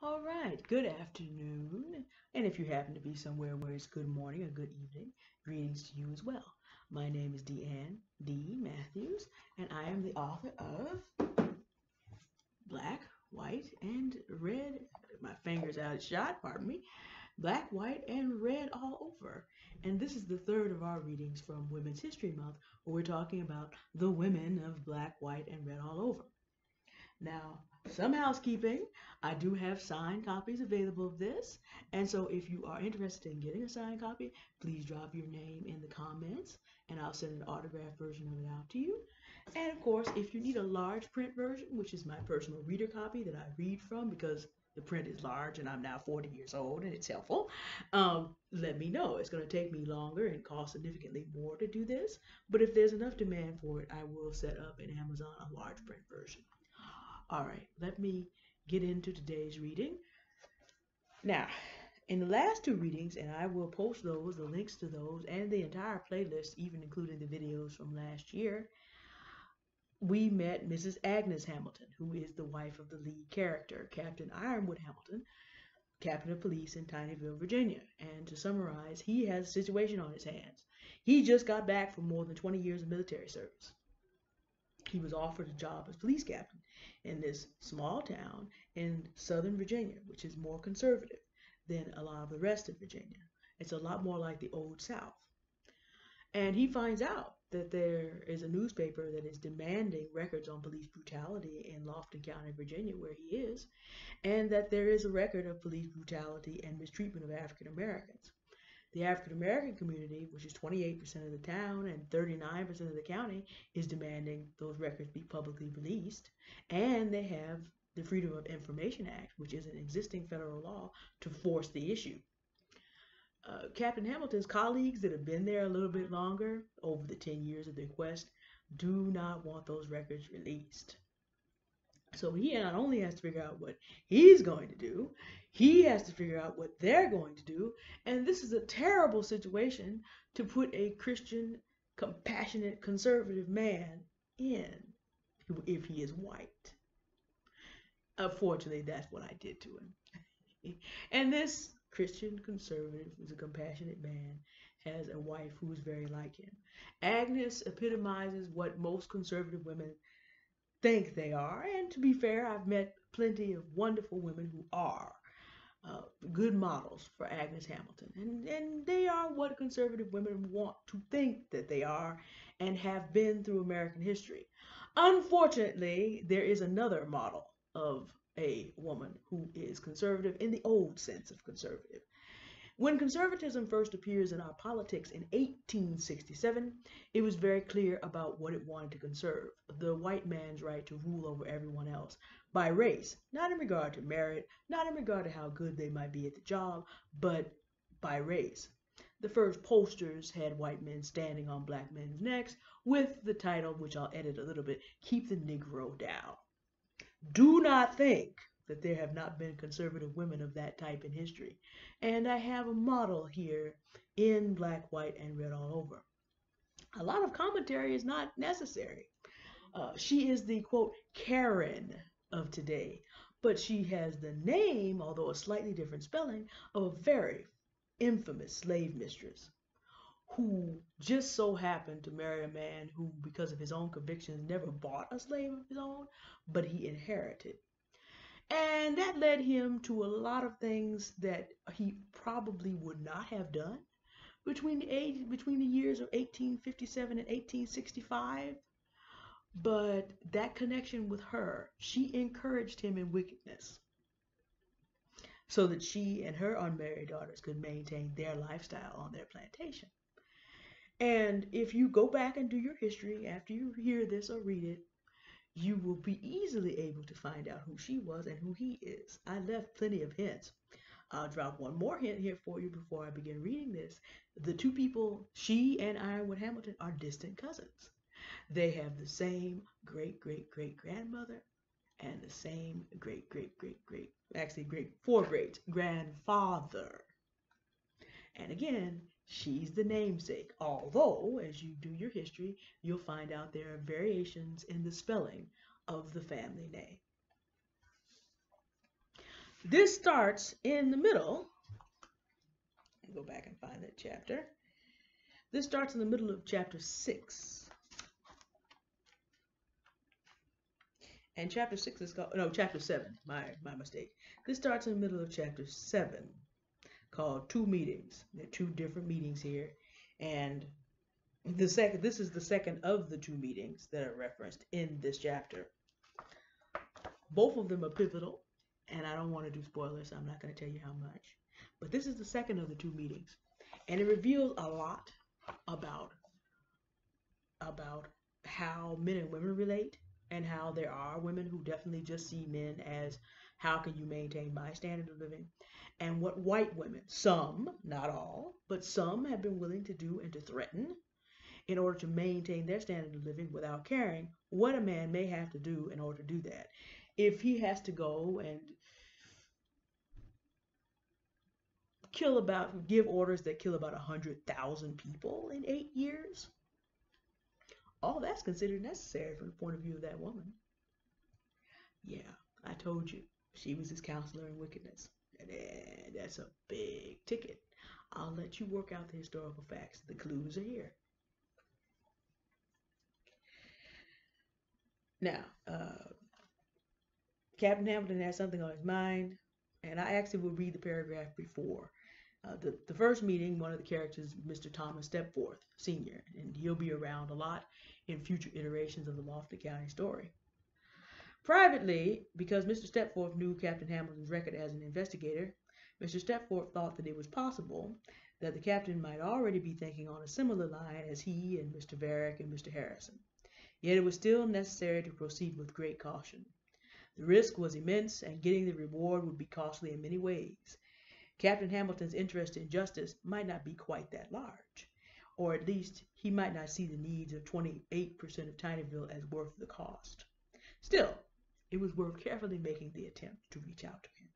All right, good afternoon. And if you happen to be somewhere where it's good morning or good evening, greetings to you as well. My name is Deanne D. Matthews, and I am the author of Black, White, and Red. My fingers out of shot, pardon me. Black, White, and Red All Over. And this is the third of our readings from Women's History Month, where we're talking about the women of Black, White, and Red All Over. Now, some housekeeping. I do have signed copies available of this. And so if you are interested in getting a signed copy, please drop your name in the comments and I'll send an autographed version of it out to you. And of course, if you need a large print version, which is my personal reader copy that I read from because the print is large and I'm now 40 years old and it's helpful, let me know. It's going to take me longer and cost significantly more to do this. But if there's enough demand for it, I will set up in Amazon a large print version. All right, let me get into today's reading. Now, in the last two readings, and I will post those, the links to those, and the entire playlist, even including the videos from last year, we met Mrs. Agnes Hamilton, who is the wife of the lead character, Captain Ironwood Hamilton, captain of police in Tinyville, Virginia. And to summarize, he has a situation on his hands. He just got back from more than 20 years of military service. He was offered a job as police captain in this small town in Southern Virginia, which is more conservative than a lot of the rest of Virginia. It's a lot more like the Old South. And he finds out that there is a newspaper that is demanding records on police brutality in Lofton County, Virginia, where he is, and that there is a record of police brutality and mistreatment of African Americans. The African American community, which is 28% of the town and 39% of the county, is demanding those records be publicly released. And they have the Freedom of Information Act, which is an existing federal law, to force the issue. Captain Hamilton's colleagues that have been there a little bit longer, over the 10 years of the quest, do not want those records released. So he not only has to figure out what he's going to do, he has to figure out what they're going to do. And this is a terrible situation to put a Christian, compassionate, conservative man in if he is white. Unfortunately, that's what I did to him. And this Christian conservative, who's a compassionate man, has a wife who's very like him. Agnes epitomizes what most conservative women think they are, and to be fair, I've met plenty of wonderful women who are good models for Agnes Hamilton, and they are what conservative women want to think that they are and have been through American history. Unfortunately, there is another model of a woman who is conservative in the old sense of conservative. When conservatism first appears in our politics in 1867, it was very clear about what it wanted to conserve: the white man's right to rule over everyone else by race, not in regard to merit, not in regard to how good they might be at the job, but by race. The first posters had white men standing on black men's necks with the title, which I'll edit a little bit, "Keep the Negro Down." Do not think that there have not been conservative women of that type in history. And I have a model here in Black, White, and Red All Over. A lot of commentary is not necessary. She is the, quote, Karen of today, but she has the name, although a slightly different spelling, of a very infamous slave mistress who just so happened to marry a man who, because of his own convictions, never bought a slave of his own, but he inherited. And that led him to a lot of things that he probably would not have done between the years of 1857 and 1865. But that connection with her, she encouraged him in wickedness so that she and her unmarried daughters could maintain their lifestyle on their plantation. And if you go back and do your history after you hear this or read it, you will be easily able to find out who she was and who he is. I left plenty of hints. I'll drop one more hint here for you before I begin reading this. The two people, she and Ironwood Hamilton, are distant cousins. They have the same great-great-great-grandmother and the same great-great-great-great, actually great four greats, grandfather. And again, she's the namesake, although as you do your history, you'll find out there are variations in the spelling of the family name. This starts in the middle. Go back and find that chapter. This starts in the middle of chapter 6. And chapter 6 is called, no, chapter 7, my mistake. This starts in the middle of chapter 7, called Two Meetings. There are two different meetings here. And this is the second of the two meetings that are referenced in this chapter. Both of them are pivotal, and I don't want to do spoilers, so I'm not going to tell you how much. But this is the second of the two meetings. And it reveals a lot about how men and women relate, and how there are women who definitely just see men as, how can you maintain my standard of living? And what white women, some, not all, but some have been willing to do and to threaten in order to maintain their standard of living without caring what a man may have to do in order to do that. If he has to go and give orders that kill about 100,000 people in 8 years, all that's considered necessary from the point of view of that woman. Yeah, I told you, she was his counselor in wickedness. And that's a big ticket. I'll let you work out the historical facts. The clues are here. Now, Captain Hamilton has something on his mind, and I actually will read the paragraph before. The first meeting, one of the characters, Mr. Thomas Stepforth, Sr., and he'll be around a lot in future iterations of the Lofton County story. Privately, because Mr. Stepforth knew Captain Hamilton's record as an investigator, Mr. Stepforth thought that it was possible that the captain might already be thinking on a similar line as he and Mr. Varick and Mr. Harrison. Yet it was still necessary to proceed with great caution. The risk was immense, and getting the reward would be costly in many ways. Captain Hamilton's interest in justice might not be quite that large, or at least he might not see the needs of 28% of Tinyville as worth the cost. Still, it was worth carefully making the attempt to reach out to him.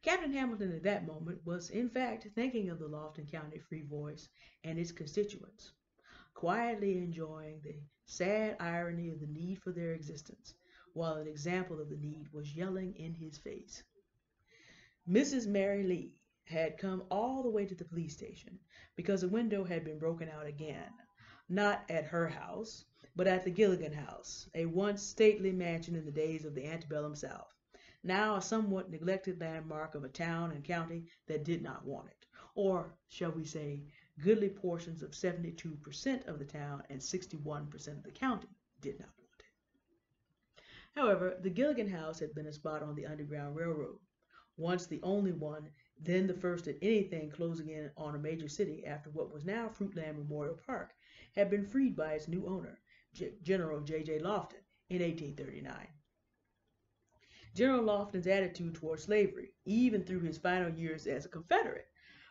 Captain Hamilton at that moment was, in fact, thinking of the Lofton County Free Voice and its constituents, quietly enjoying the sad irony of the need for their existence, while an example of the need was yelling in his face. Mrs. Mary Lee had come all the way to the police station because a window had been broken out again, not at her house, but at the Gilligan House, a once stately mansion in the days of the antebellum South, now a somewhat neglected landmark of a town and county that did not want it, or, shall we say, goodly portions of 72% of the town and 61% of the county did not want it. However, the Gilligan House had been a spot on the Underground Railroad, once the only one, then the first at anything closing in on a major city after what was now Fruitland Memorial Park had been freed by its new owner, General J.J. Lofton, in 1839. General Lofton's attitude toward slavery, even through his final years as a Confederate,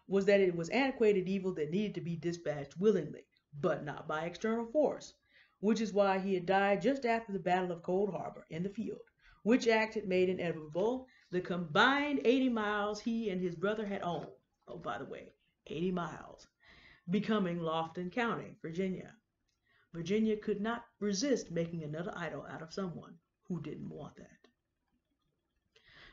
was that it was antiquated evil that needed to be dispatched willingly, but not by external force, which is why he had died just after the Battle of Cold Harbor in the field, which act had made inevitable the combined 80 miles he and his brother had owned, oh, by the way, 80 miles, becoming Lofton County, Virginia. Virginia could not resist making another idol out of someone who didn't want that.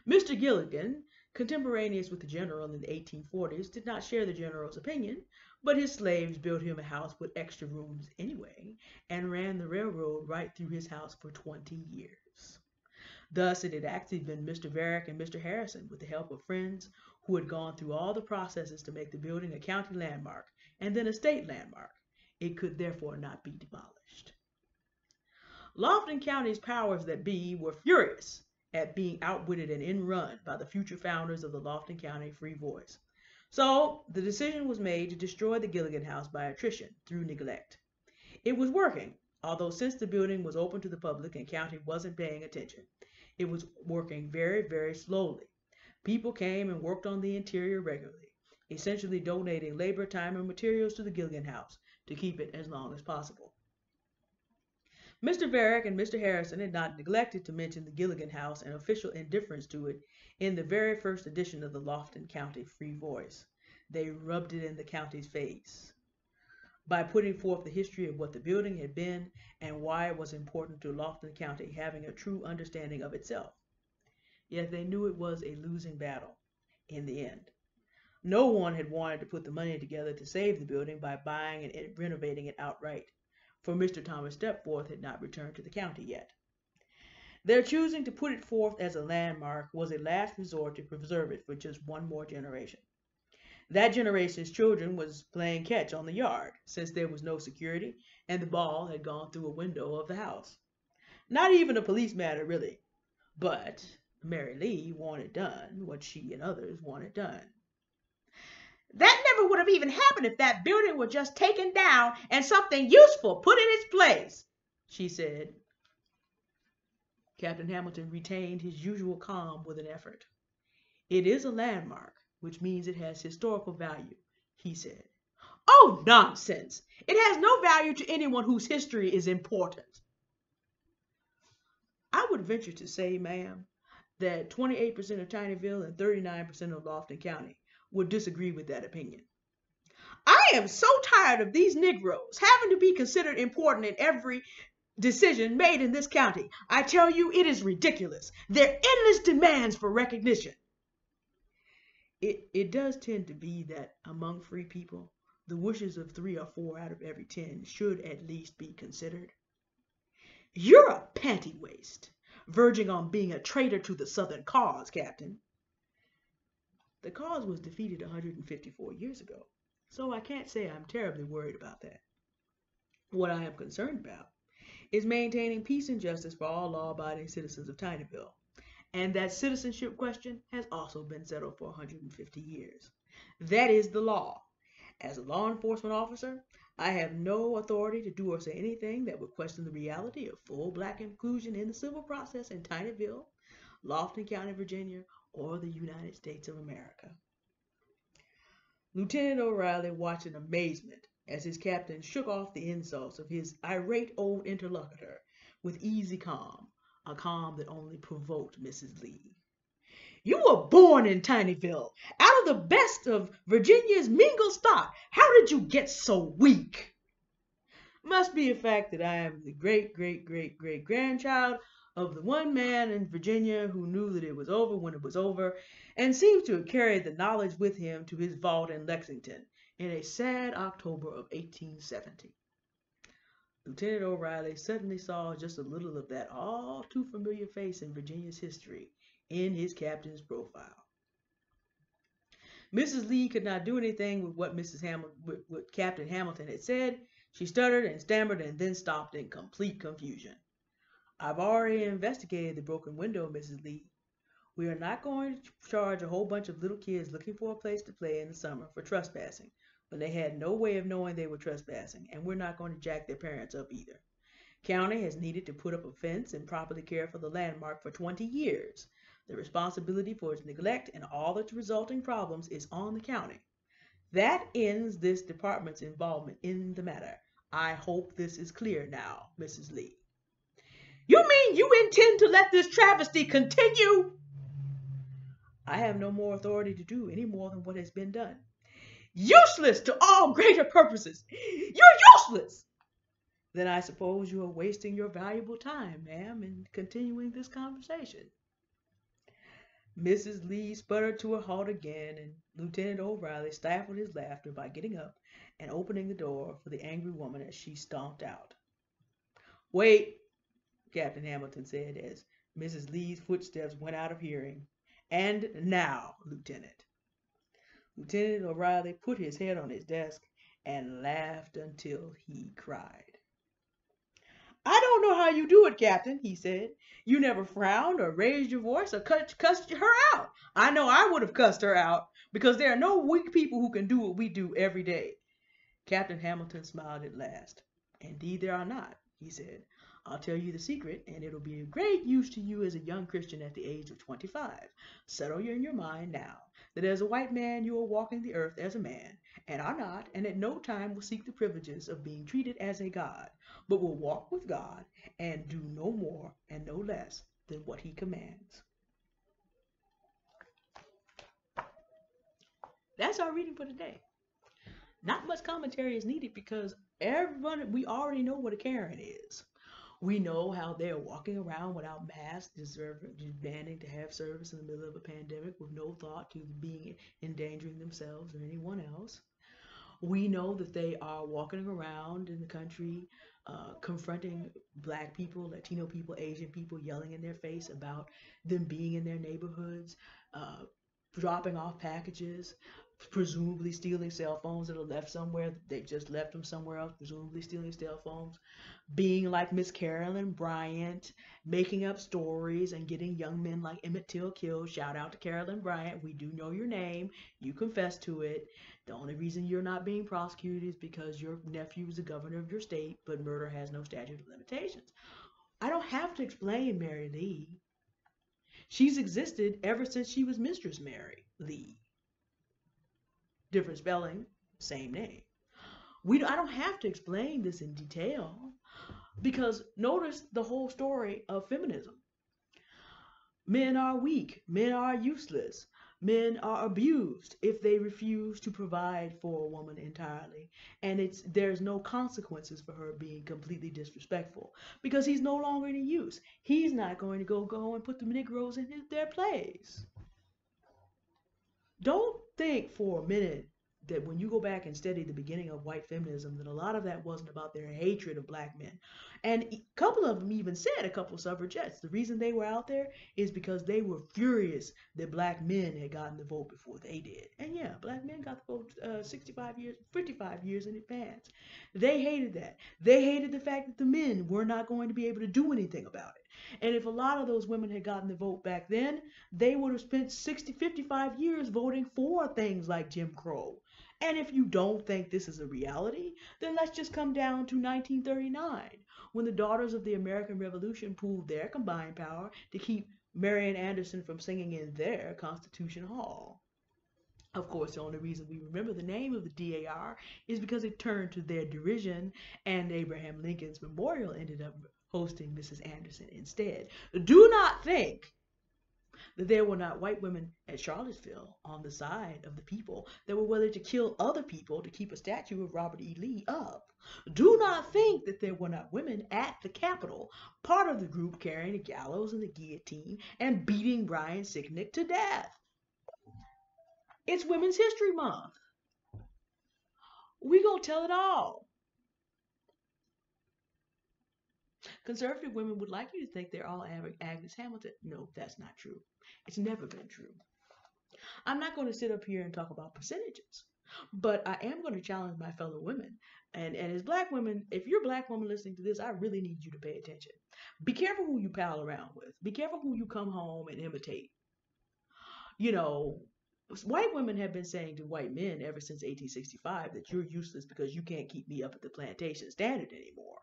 Mr. Gilligan, contemporaneous with the general in the 1840s, did not share the general's opinion, but his slaves built him a house with extra rooms anyway, and ran the railroad right through his house for 20 years. Thus, it had actually been Mr. Varick and Mr. Harrison, with the help of friends, who had gone through all the processes to make the building a county landmark and then a state landmark. It could therefore not be demolished. Lofton County's powers that be were furious at being outwitted and in-run by the future founders of the Lofton County Free Voice. So the decision was made to destroy the Gilligan House by attrition through neglect. It was working, although since the building was open to the public and county wasn't paying attention, it was working very, very slowly. People came and worked on the interior regularly, essentially donating labor, time, and materials to the Gilligan House to keep it as long as possible. Mr. Varick and Mr. Harrison had not neglected to mention the Gilligan House and official indifference to it in the very first edition of the Lofton County Free Voice. They rubbed it in the county's face by putting forth the history of what the building had been and why it was important to Lofton County having a true understanding of itself. yet they knew it was a losing battle in the end. No one had wanted to put the money together to save the building by buying and renovating it outright, for Mr. Thomas Stepforth had not returned to the county yet. Their choosing to put it forth as a landmark was a last resort to preserve it for just one more generation. That generation's children was playing catch on the yard, since there was no security and the ball had gone through a window of the house. Not even a police matter, really, but Mary Lee wanted done what she and others wanted done. That never would have even happened if that building were just taken down and something useful put in its place, she said. Captain Hamilton retained his usual calm with an effort. It is a landmark, which means it has historical value, he said. Oh, nonsense! It has no value to anyone whose history is important. I would venture to say, ma'am, that 28% of Tinyville and 39% of Lofton County would disagree with that opinion. I am so tired of these Negroes having to be considered important in every decision made in this county. I tell you, it is ridiculous. Their endless demands for recognition. It does tend to be that among free people, the wishes of 3 or 4 out of every 10 should at least be considered. You're a panty waist, verging on being a traitor to the Southern cause, Captain. The cause was defeated 154 years ago, so I can't say I'm terribly worried about that. What I am concerned about is maintaining peace and justice for all law-abiding citizens of Tinyville, and that citizenship question has also been settled for 150 years. That is the law. As a law enforcement officer, I have no authority to do or say anything that would question the reality of full black inclusion in the civil process in Tinyville, Lofton County, Virginia, or the United States of America. Lieutenant O'Reilly watched in amazement as his captain shook off the insults of his irate old interlocutor with easy calm, a calm that only provoked Mrs. Lee. You were born in Tinyville, out of the best of Virginia's mingled stock. How did you get so weak? Must be a fact that I am the great-great-great-great-grandchild of the one man in Virginia who knew that it was over when it was over, and seems to have carried the knowledge with him to his vault in Lexington in a sad October of 1870. Lieutenant O'Reilly suddenly saw just a little of that all too familiar face in Virginia's history in his captain's profile. Mrs. Lee could not do anything with what what Captain Hamilton had said. She stuttered and stammered and then stopped in complete confusion. I've already investigated the broken window, Mrs. Lee. We are not going to charge a whole bunch of little kids looking for a place to play in the summer for trespassing when they had no way of knowing they were trespassing, and we're not going to jack their parents up either. County has needed to put up a fence and properly care for the landmark for 20 years. The responsibility for its neglect and all its resulting problems is on the county. That ends this department's involvement in the matter. I hope this is clear now, Mrs. Lee. You mean you intend to let this travesty continue? I have no more authority to do any more than what has been done. Useless to all greater purposes. You're useless. Then I suppose you are wasting your valuable time, ma'am, in continuing this conversation. Mrs. Lee sputtered to a halt again, and Lieutenant O'Reilly stifled his laughter by getting up and opening the door for the angry woman as she stomped out. Wait, Captain Hamilton said as Mrs. Lee's footsteps went out of hearing. And now, Lieutenant. Lieutenant O'Reilly put his head on his desk and laughed until he cried. I don't know how you do it, Captain, he said. You never frowned or raised your voice or cussed her out. I know I would have cussed her out, because there are no weak people who can do what we do every day. Captain Hamilton smiled at last. Indeed there are not, he said. I'll tell you the secret, and it'll be of great use to you as a young Christian at the age of 25. Settle in your mind now that as a white man you are walking the earth as a man, and are not, and at no time will seek the privileges of being treated as a god, but will walk with God and do no more and no less than what he commands. That's our reading for today. Not much commentary is needed because we already know what a Karen is. We know how they're walking around without masks, demanding to have service in the middle of a pandemic with no thought to being endangering themselves or anyone else. We know that they are walking around in the country, confronting Black people, Latino people, Asian people, yelling in their face about them being in their neighborhoods, uh, dropping off packages, presumably stealing cell phones that are left somewhere. They just left them somewhere else, presumably stealing cell phones, being like Miss Carolyn Bryant, making up stories and getting young men like Emmett Till killed. Shout out to Carolyn Bryant. We do know your name. You confessed to it. The only reason you're not being prosecuted is because your nephew is the governor of your state, but murder has no statute of limitations. I don't have to explain Mary Lee. She's existed ever since she was Mistress Mary Lee. Different spelling, same name. I don't have to explain this in detail because notice the whole story of feminism. Men are weak, men are useless, men are abused if they refuse to provide for a woman entirely, and there's no consequences for her being completely disrespectful because he's no longer any use. He's not going to go and put the Negroes in their place. Don't think for a minute that when you go back and study the beginning of white feminism, that a lot of that wasn't about their hatred of Black men. And a couple of them even said, a couple of suffragettes, the reason they were out there is because they were furious that Black men had gotten the vote before they did. And yeah, Black men got the vote 55 years in advance. They hated that. They hated the fact that the men were not going to be able to do anything about it. And if a lot of those women had gotten the vote back then, they would have spent 55 years voting for things like Jim Crow. And if you don't think this is a reality, then let's just come down to 1939, when the Daughters of the American Revolution pooled their combined power to keep Marian Anderson from singing in their Constitution Hall. Of course, the only reason we remember the name of the DAR is because it turned to their derision, and Abraham Lincoln's memorial ended up hosting Mrs. Anderson instead. Do not think that there were not white women at Charlottesville on the side of the people that were willing to kill other people to keep a statue of Robert E. Lee up. Do not think that there were not women at the Capitol, part of the group carrying the gallows and the guillotine and beating Brian Sicknick to death. It's Women's History Month. We gonna tell it all. Conservative women would like you to think they're all Agnes Hamilton. No, that's not true. It's never been true. I'm not going to sit up here and talk about percentages, but I am going to challenge my fellow women. And as Black women, if you're a Black woman listening to this, I really need you to pay attention. Be careful who you pal around with. Be careful who you come home and imitate. You know, white women have been saying to white men ever since 1865 that you're useless because you can't keep me up at the plantation standard anymore.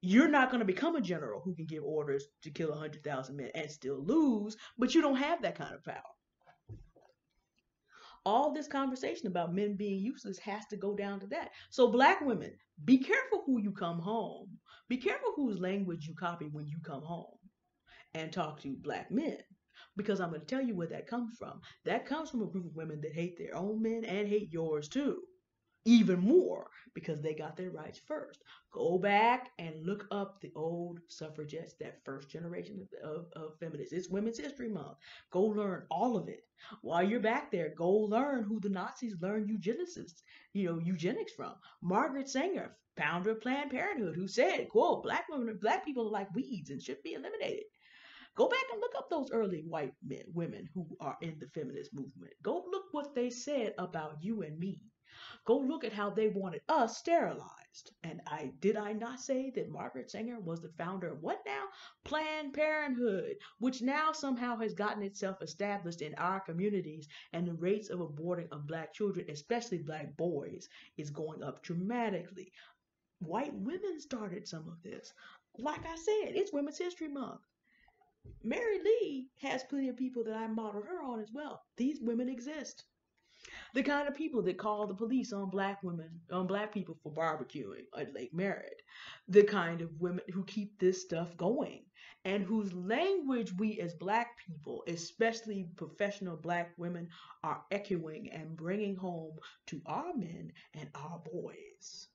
You're not going to become a general who can give orders to kill 100,000 men and still lose, but you don't have that kind of power. All this conversation about men being useless has to go down to that. So Black women, be careful who you come home. Be careful whose language you copy when you come home and talk to Black men. Because I'm going to tell you where that comes from. That comes from a group of women that hate their own men and hate yours too. Even more because they got their rights first. Go back and look up the old suffragettes, that first generation of feminists. It's Women's History Month. Go learn all of it. While you're back there, go learn who the Nazis learned eugenics from. Margaret Sanger, founder of Planned Parenthood, who said, quote, Black people are like weeds and should be eliminated. Go back and look up those early white women who are in the feminist movement. Go look what they said about you and me. Go look at how they wanted us sterilized. And did I not say that Margaret Sanger was the founder of what now? Planned Parenthood, which now somehow has gotten itself established in our communities, and the rates of aborting of Black children, especially Black boys, is going up dramatically. White women started some of this. Like I said, it's Women's History Month. Mary Lee has plenty of people that I model her on as well. These women exist. The kind of people that call the police on Black people for barbecuing at Lake Merritt. The kind of women who keep this stuff going and whose language we as Black people, especially professional Black women, are echoing and bringing home to our men and our boys.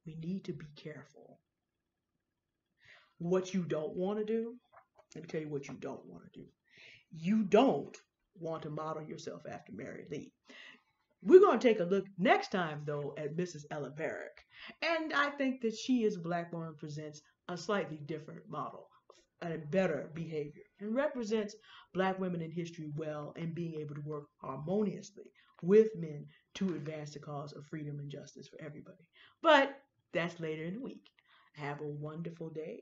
we need to be careful. What you don't want to do, let me tell you what you don't want to do. You don't want to model yourself after Mary Lee. We're going to take a look next time, though, at Mrs. Ella Varick. And I think that she, as a Black woman, presents a slightly different model and better behavior and represents Black women in history well and being able to work harmoniously with men to advance the cause of freedom and justice for everybody. But that's later in the week. Have a wonderful day,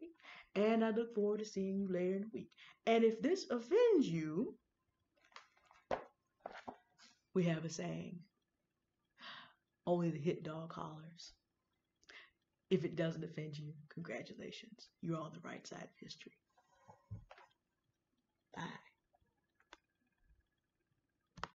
and I look forward to seeing you later in the week. And if this offends you, we have a saying, only the hit dog hollers. If it doesn't offend you, congratulations. You're on the right side of history. Bye.